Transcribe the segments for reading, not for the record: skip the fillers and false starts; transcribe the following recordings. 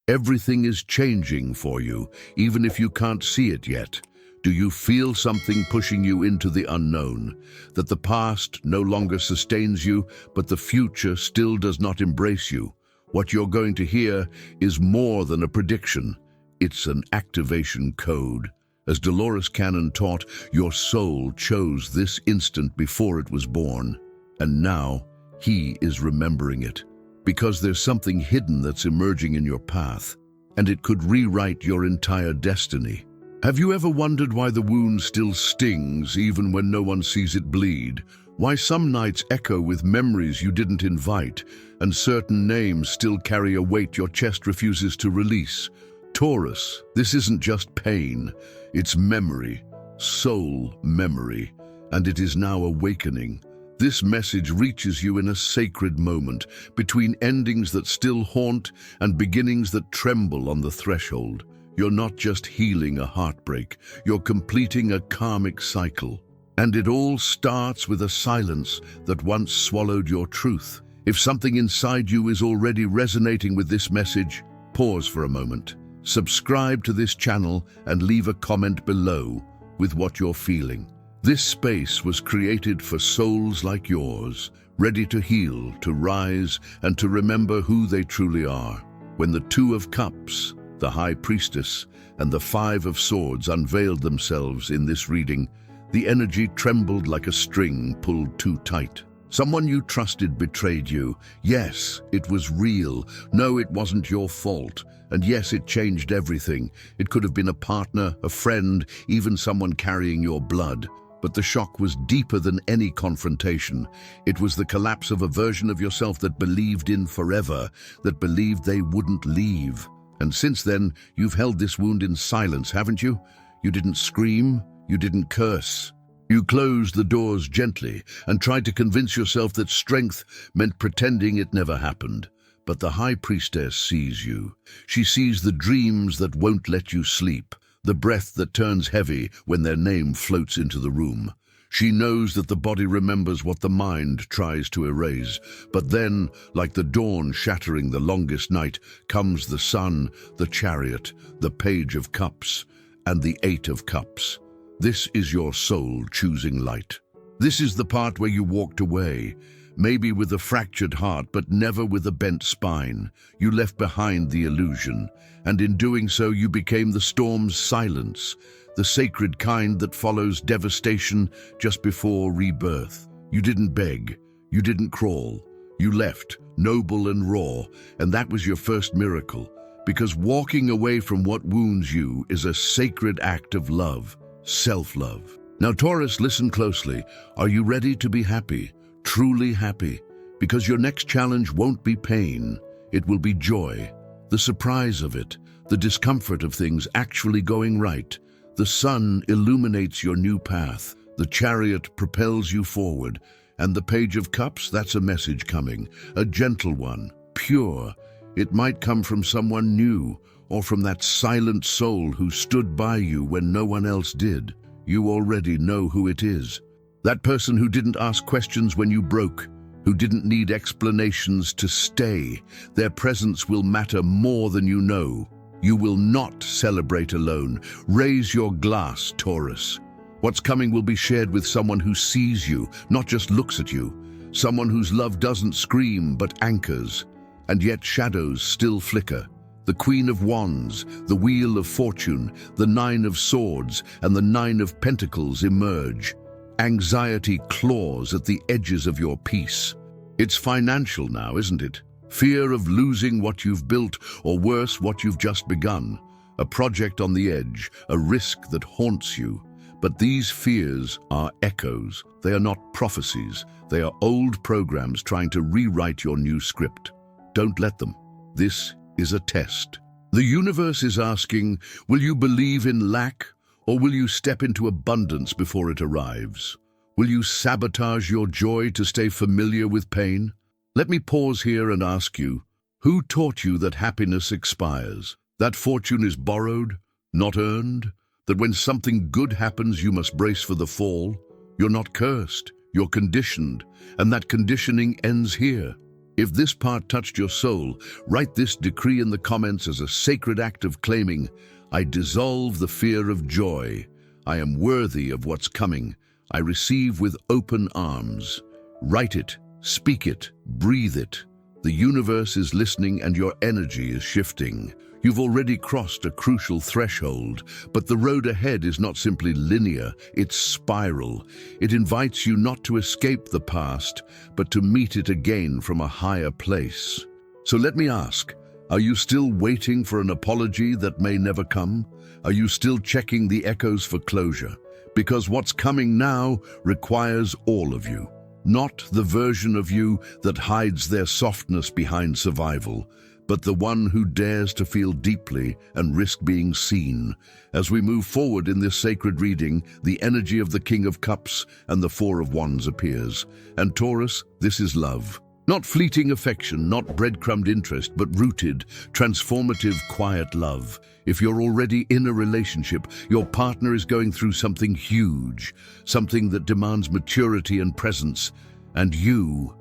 Everything is changing for you, even if you can't see it yet. Do you feel something pushing you into the unknown? That the past no longer sustains you, but the future still does not embrace you? What you're going to hear is more than a prediction. It's an activation code. As Dolores Cannon taught, your soul chose this instant before it was born. And now, he is remembering it. Because there's something hidden that's emerging in your path, and it could rewrite your entire destiny. Have you ever wondered why the wound still stings even when no one sees it bleed? Why some nights echo with memories you didn't invite, and certain names still carry a weight your chest refuses to release? Taurus, this isn't just pain, it's memory, soul memory, and it is now awakening. This message reaches you in a sacred moment, between endings that still haunt and beginnings that tremble on the threshold. You're not just healing a heartbreak, you're completing a karmic cycle. And it all starts with a silence that once swallowed your truth. If something inside you is already resonating with this message, pause for a moment. Subscribe to this channel and leave a comment below with what you're feeling. This space was created for souls like yours, ready to heal, to rise, and to remember who they truly are. When the Two of Cups, the High Priestess, and the Five of Swords unveiled themselves in this reading, the energy trembled like a string pulled too tight. Someone you trusted betrayed you. Yes, it was real. No, it wasn't your fault. And yes, it changed everything. It could have been a partner, a friend, even someone carrying your blood. But the shock was deeper than any confrontation. It was the collapse of a version of yourself that believed in forever, that believed they wouldn't leave. And since then, you've held this wound in silence, haven't you? You didn't scream, you didn't curse. You closed the doors gently and tried to convince yourself that strength meant pretending it never happened. But the High Priestess sees you. She sees the dreams that won't let you sleep, the breath that turns heavy when their name floats into the room. She knows that the body remembers what the mind tries to erase. But then, like the dawn shattering the longest night, comes the sun, the chariot, the Page of Cups, and the Eight of Cups. This is your soul choosing light. This is the part where you walked away, maybe with a fractured heart, but never with a bent spine. You left behind the illusion, and in doing so you became the storm's silence, the sacred kind that follows devastation just before rebirth. You didn't beg, you didn't crawl. You left, noble and raw, and that was your first miracle, because walking away from what wounds you is a sacred act of love, self-love. Now, Taurus, listen closely. Are you ready to be happy? Truly happy? Because your next challenge won't be pain, it will be joy. The surprise of it, the discomfort of things actually going right. The sun illuminates your new path, the chariot propels you forward, and the Page of Cups, that's a message coming, a gentle one, pure. It might come from someone new, or from that silent soul who stood by you when no one else did. You already know who it is. That person who didn't ask questions when you broke, who didn't need explanations to stay. Their presence will matter more than you know. You will not celebrate alone. Raise your glass, Taurus. What's coming will be shared with someone who sees you, not just looks at you. Someone whose love doesn't scream but anchors. And yet shadows still flicker. The Queen of Wands, the Wheel of Fortune, the Nine of Swords, and the Nine of Pentacles emerge. Anxiety claws at the edges of your peace. It's financial now, isn't it? Fear of losing what you've built, or worse, what you've just begun. A project on the edge, a risk that haunts you. But these fears are echoes. They are not prophecies. They are old programs trying to rewrite your new script. Don't let them. This is a test. The universe is asking, will you believe in lack, or will you step into abundance before it arrives? Will you sabotage your joy to stay familiar with pain? Let me pause here and ask you, who taught you that happiness expires? That fortune is borrowed, not earned? That when something good happens, you must brace for the fall? You're not cursed, you're conditioned, and that conditioning ends here. If this part touched your soul, write this decree in the comments as a sacred act of claiming, I dissolve the fear of joy. I am worthy of what's coming. I receive with open arms. Write it, speak it, breathe it. The universe is listening and your energy is shifting. You've already crossed a crucial threshold, but the road ahead is not simply linear, it's spiral. It invites you not to escape the past, but to meet it again from a higher place. So let me ask, are you still waiting for an apology that may never come? Are you still checking the echoes for closure? Because what's coming now requires all of you. Not the version of you that hides their softness behind survival, but the one who dares to feel deeply and risk being seen. As we move forward in this sacred reading, the energy of the King of Cups and the Four of Wands appears. And Taurus, this is love. Not fleeting affection, not breadcrumbed interest, but rooted, transformative, quiet love. If you're already in a relationship, your partner is going through something huge, something that demands maturity and presence. And you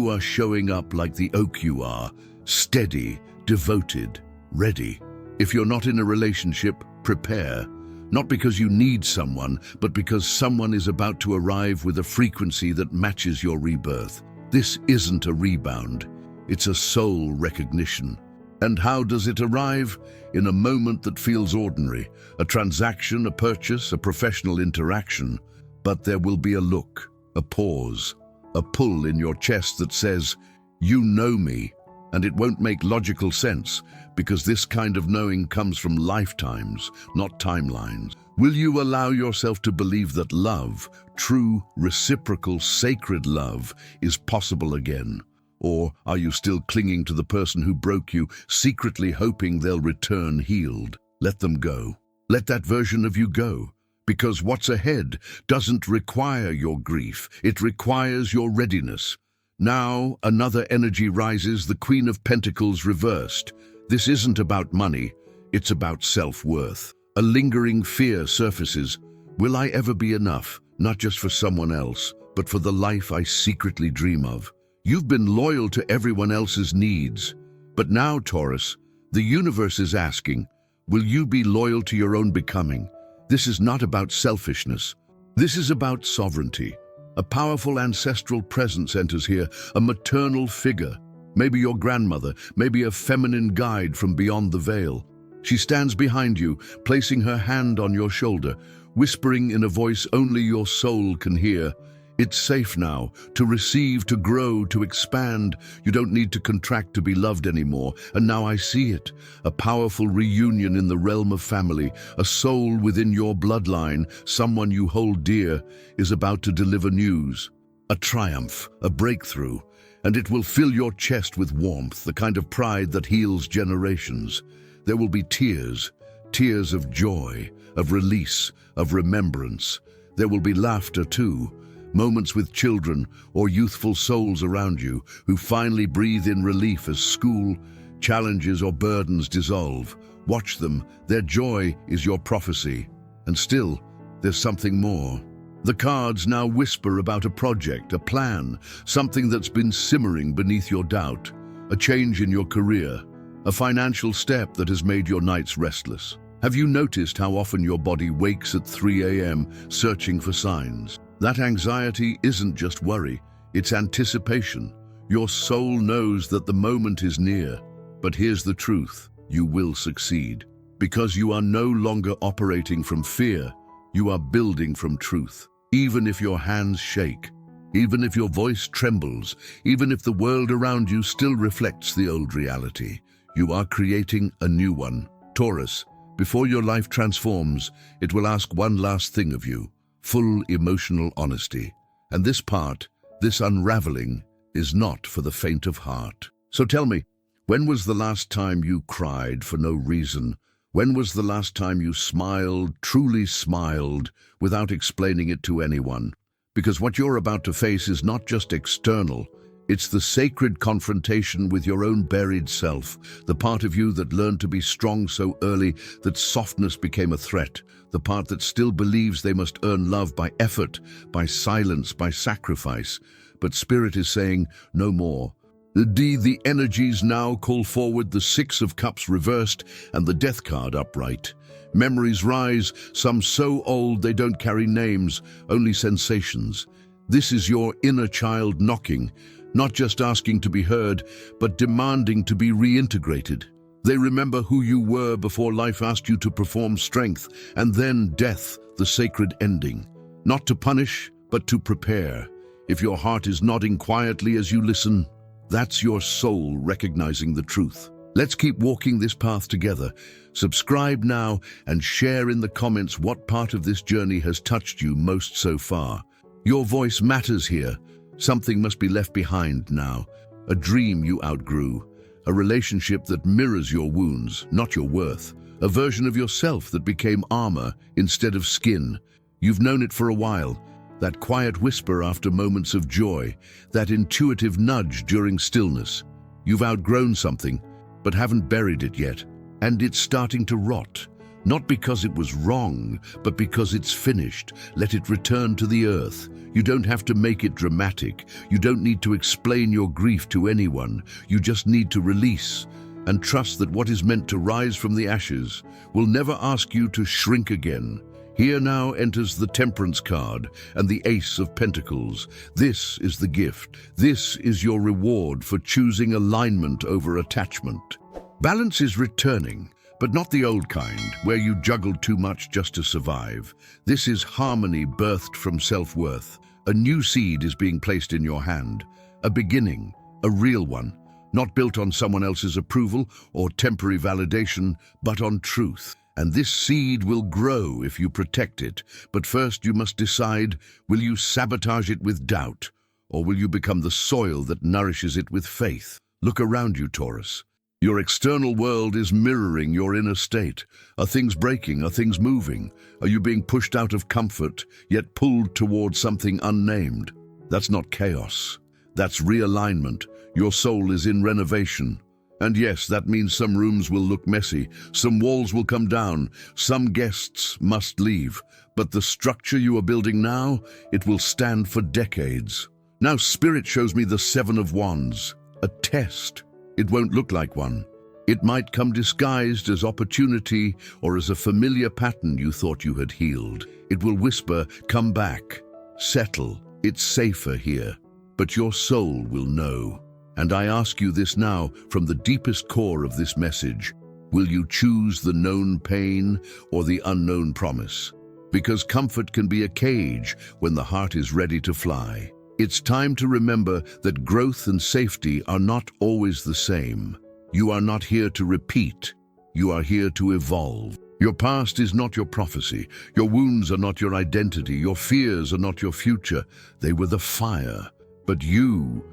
are showing up like the oak you are, steady, devoted, ready. If you're not in a relationship, prepare. Not because you need someone, but because someone is about to arrive with a frequency that matches your rebirth. This isn't a rebound, it's a soul recognition. And how does it arrive? In a moment that feels ordinary, a transaction, a purchase, a professional interaction. But there will be a look, a pause, a pull in your chest that says, you know me. And it won't make logical sense, because this kind of knowing comes from lifetimes, not timelines. Will you allow yourself to believe that love, true, reciprocal, sacred love, is possible again? Or are you still clinging to the person who broke you, secretly hoping they'll return healed? Let them go. Let that version of you go. Because what's ahead doesn't require your grief, it requires your readiness. Now, another energy rises, the Queen of Pentacles reversed. This isn't about money, it's about self-worth. A lingering fear surfaces. Will I ever be enough, not just for someone else, but for the life I secretly dream of? You've been loyal to everyone else's needs. But now, Taurus, the universe is asking, will you be loyal to your own becoming? This is not about selfishness. This is about sovereignty. A powerful ancestral presence enters here, a maternal figure. Maybe your grandmother, maybe a feminine guide from beyond the veil. She stands behind you, placing her hand on your shoulder, whispering in a voice only your soul can hear. It's safe now, to receive, to grow, to expand. You don't need to contract to be loved anymore. And now I see it, a powerful reunion in the realm of family. A soul within your bloodline, someone you hold dear, is about to deliver news. A triumph, a breakthrough, and it will fill your chest with warmth, the kind of pride that heals generations. There will be tears, tears of joy, of release, of remembrance. There will be laughter too. Moments with children or youthful souls around you who finally breathe in relief as school, challenges or burdens dissolve. Watch them, their joy is your prophecy. And still, there's something more. The cards now whisper about a project, a plan, something that's been simmering beneath your doubt, a change in your career, a financial step that has made your nights restless. Have you noticed how often your body wakes at 3 a.m. searching for signs? That anxiety isn't just worry, it's anticipation. Your soul knows that the moment is near. But here's the truth, you will succeed. Because you are no longer operating from fear, you are building from truth. Even if your hands shake, even if your voice trembles, even if the world around you still reflects the old reality, you are creating a new one. Taurus, before your life transforms, it will ask one last thing of you. Full emotional honesty. And this part, this unraveling, is not for the faint of heart. So tell me, when was the last time you cried for no reason? When was the last time you smiled, truly smiled, without explaining it to anyone? Because what you're about to face is not just external, it's the sacred confrontation with your own buried self, the part of you that learned to be strong so early that softness became a threat, the part that still believes they must earn love by effort, by silence, by sacrifice. But Spirit is saying, no more. The energies now call forward the Six of Cups reversed and the Death card upright. Memories rise, some so old they don't carry names, only sensations. This is your inner child knocking, not just asking to be heard, but demanding to be reintegrated. They remember who you were before life asked you to perform strength, and then death, the sacred ending. Not to punish, but to prepare. If your heart is nodding quietly as you listen, that's your soul recognizing the truth. Let's keep walking this path together. Subscribe now and share in the comments what part of this journey has touched you most so far. Your voice matters here. Something must be left behind now. A dream you outgrew. A relationship that mirrors your wounds, not your worth. A version of yourself that became armor instead of skin. You've known it for a while. That quiet whisper after moments of joy. That intuitive nudge during stillness. You've outgrown something, but haven't buried it yet. And it's starting to rot. Not because it was wrong, but because it's finished. Let it return to the earth. You don't have to make it dramatic. You don't need to explain your grief to anyone. You just need to release and trust that what is meant to rise from the ashes will never ask you to shrink again. Here now enters the Temperance card and the Ace of Pentacles. This is the gift. This is your reward for choosing alignment over attachment. Balance is returning, but not the old kind, where you juggled too much just to survive. This is harmony birthed from self-worth. A new seed is being placed in your hand. A beginning, a real one, not built on someone else's approval or temporary validation, but on truth. And this seed will grow if you protect it. But first you must decide, will you sabotage it with doubt, or will you become the soil that nourishes it with faith? Look around you, Taurus. Your external world is mirroring your inner state. Are things breaking? Are things moving? Are you being pushed out of comfort, yet pulled towards something unnamed? That's not chaos. That's realignment. Your soul is in renovation. And yes, that means some rooms will look messy, some walls will come down, some guests must leave. But the structure you are building now, it will stand for decades. Now Spirit shows me the Seven of Wands, a test. It won't look like one. It might come disguised as opportunity or as a familiar pattern you thought you had healed. It will whisper, come back, settle, it's safer here. But your soul will know. And I ask you this now from the deepest core of this message. Will you choose the known pain or the unknown promise? Because comfort can be a cage when the heart is ready to fly. It's time to remember that growth and safety are not always the same. You are not here to repeat. You are here to evolve. Your past is not your prophecy. Your wounds are not your identity. Your fears are not your future. They were the fire. But you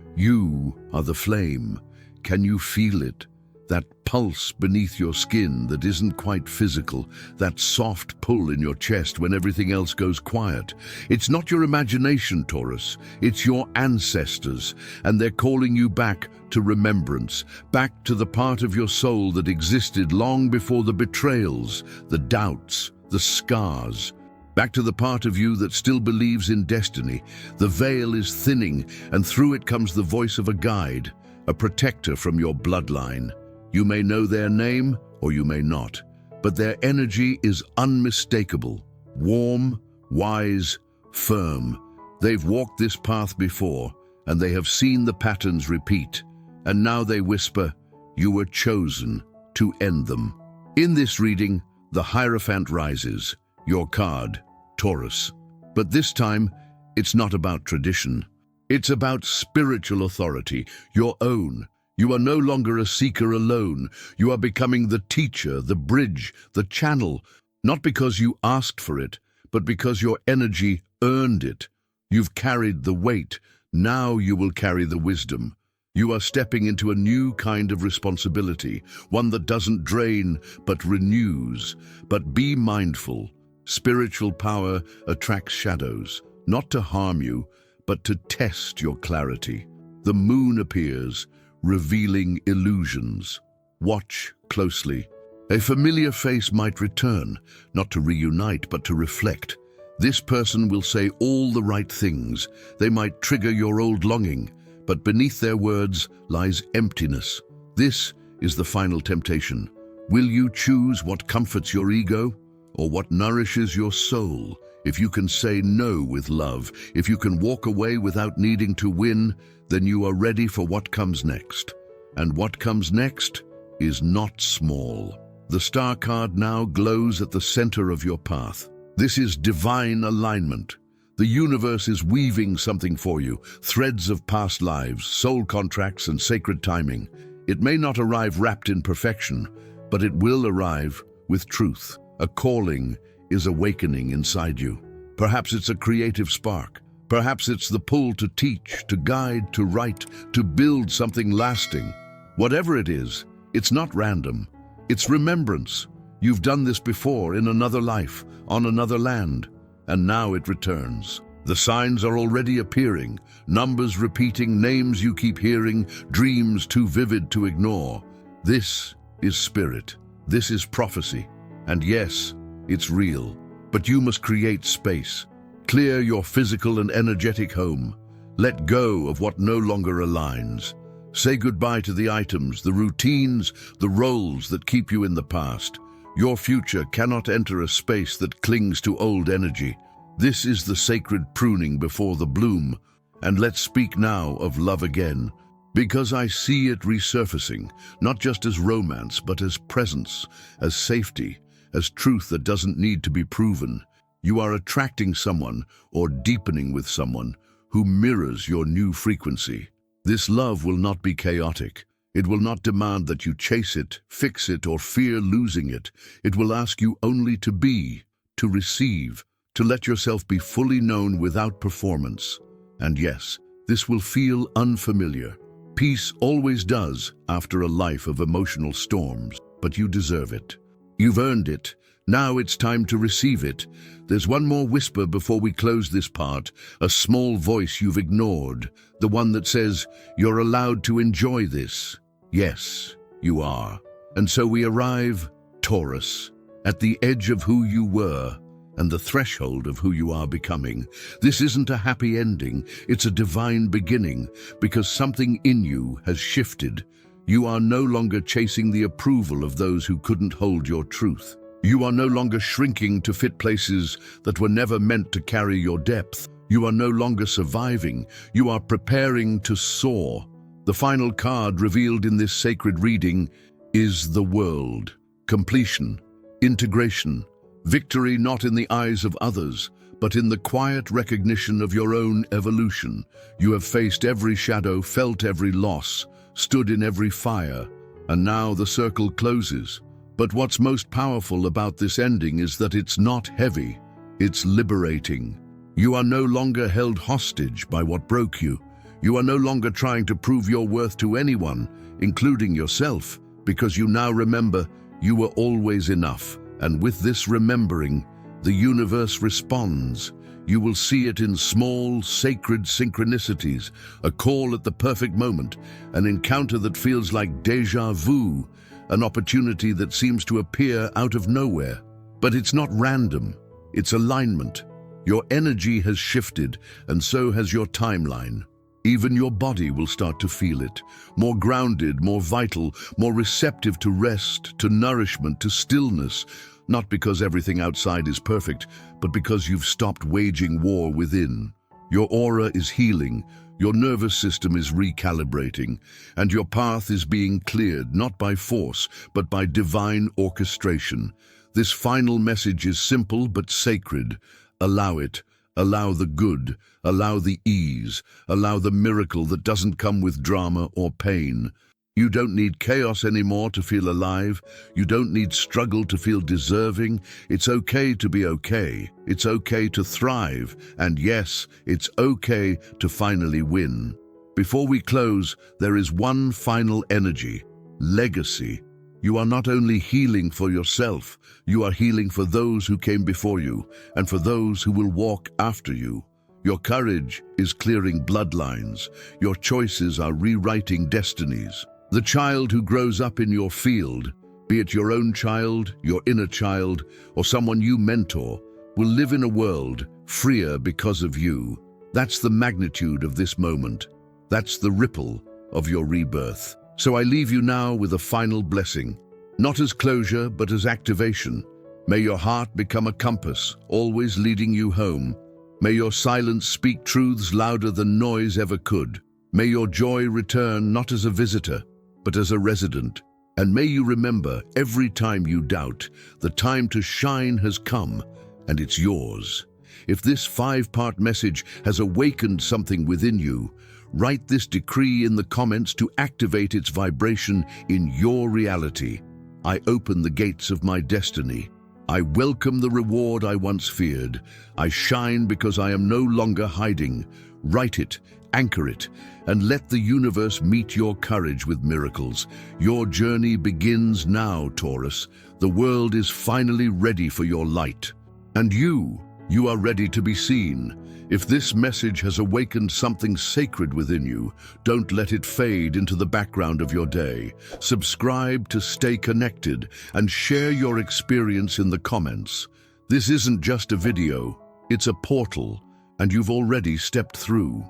are the flame. Can you feel it? That pulse beneath your skin that isn't quite physical, that soft pull in your chest when everything else goes quiet. It's not your imagination, Taurus. It's your ancestors, and they're calling you back to remembrance, back to the part of your soul that existed long before the betrayals, the doubts, the scars. Back to the part of you that still believes in destiny. The veil is thinning, and through it comes the voice of a guide, a protector from your bloodline. You may know their name, or you may not, but their energy is unmistakable, warm, wise, firm. They've walked this path before, and they have seen the patterns repeat, and now they whisper, you were chosen to end them. In this reading, the Hierophant rises, your card, Taurus. But this time, it's not about tradition. It's about spiritual authority, your own. You are no longer a seeker alone. You are becoming the teacher, the bridge, the channel, not because you asked for it, but because your energy earned it. You've carried the weight. Now you will carry the wisdom. You are stepping into a new kind of responsibility, one that doesn't drain, but renews. But be mindful. Spiritual power attracts shadows, not to harm you, but to test your clarity. The moon appears, revealing illusions. Watch closely. A familiar face might return, not to reunite, but to reflect. This person will say all the right things. They might trigger your old longing, but beneath their words lies emptiness. This is the final temptation. Will you choose what comforts your ego or what nourishes your soul? If you can say no with love, if you can walk away without needing to win, then you are ready for what comes next. And what comes next is not small. The star card now glows at the center of your path. This is divine alignment. The universe is weaving something for you, threads of past lives, soul contracts, and sacred timing. It may not arrive wrapped in perfection, but it will arrive with truth. A calling is awakening inside you. Perhaps it's a creative spark. Perhaps it's the pull to teach, to guide, to write, to build something lasting. Whatever it is, it's not random. It's remembrance. You've done this before in another life, on another land, and now it returns. The signs are already appearing, numbers repeating, names you keep hearing, dreams too vivid to ignore. This is spirit. This is prophecy. And yes, it's real. But you must create space. Clear your physical and energetic home. Let go of what no longer aligns. Say goodbye to the items, the routines, the roles that keep you in the past. Your future cannot enter a space that clings to old energy. This is the sacred pruning before the bloom. And let's speak now of love again, because I see it resurfacing, not just as romance, but as presence, as safety, as truth that doesn't need to be proven. You are attracting someone or deepening with someone who mirrors your new frequency. This love will not be chaotic. It will not demand that you chase it, fix it, or fear losing it. It will ask you only to be, to receive, to let yourself be fully known without performance. And yes, this will feel unfamiliar. Peace always does after a life of emotional storms, but you deserve it. You've earned it. Now it's time to receive it. There's one more whisper before we close this part, a small voice you've ignored, the one that says, you're allowed to enjoy this. Yes, you are. And so we arrive, Taurus, at the edge of who you were and the threshold of who you are becoming. This isn't a happy ending, it's a divine beginning, because something in you has shifted. You are no longer chasing the approval of those who couldn't hold your truth. You are no longer shrinking to fit places that were never meant to carry your depth. You are no longer surviving. You are preparing to soar. The final card revealed in this sacred reading is the world. Completion, integration, victory not in the eyes of others, but in the quiet recognition of your own evolution. You have faced every shadow, felt every loss, stood in every fire, and now the circle closes. But what's most powerful about this ending is that it's not heavy, it's liberating. You are no longer held hostage by what broke you. You are no longer trying to prove your worth to anyone, including yourself, because you now remember you were always enough. And with this remembering, the universe responds. You will see it in small, sacred synchronicities, a call at the perfect moment, an encounter that feels like déjà vu, an opportunity that seems to appear out of nowhere. But it's not random, it's alignment. Your energy has shifted, and so has your timeline. Even your body will start to feel it, more grounded, more vital, more receptive to rest, to nourishment, to stillness, not because everything outside is perfect, but because you've stopped waging war within. Your aura is healing, your nervous system is recalibrating, and your path is being cleared not by force, but by divine orchestration. This final message is simple but sacred. Allow it. Allow the good. Allow the ease. Allow the miracle that doesn't come with drama or pain. You don't need chaos anymore to feel alive. You don't need struggle to feel deserving. It's okay to be okay. It's okay to thrive. And yes, it's okay to finally win. Before we close, there is one final energy: legacy. You are not only healing for yourself, you are healing for those who came before you and for those who will walk after you. Your courage is clearing bloodlines. Your choices are rewriting destinies. The child who grows up in your field, be it your own child, your inner child, or someone you mentor, will live in a world freer because of you. That's the magnitude of this moment. That's the ripple of your rebirth. So I leave you now with a final blessing, not as closure, but as activation. May your heart become a compass, always leading you home. May your silence speak truths louder than noise ever could. May your joy return not as a visitor, but as a resident. And may you remember, every time you doubt, the time to shine has come, and it's yours. If this 5-part message has awakened something within you, write this decree in the comments to activate its vibration in your reality. I open the gates of my destiny. I welcome the reward I once feared. I shine because I am no longer hiding. Write it, anchor it, and let the universe meet your courage with miracles. Your journey begins now, Taurus. The world is finally ready for your light. And you are ready to be seen. If this message has awakened something sacred within you, don't let it fade into the background of your day. Subscribe to stay connected and share your experience in the comments. This isn't just a video, it's a portal, and you've already stepped through.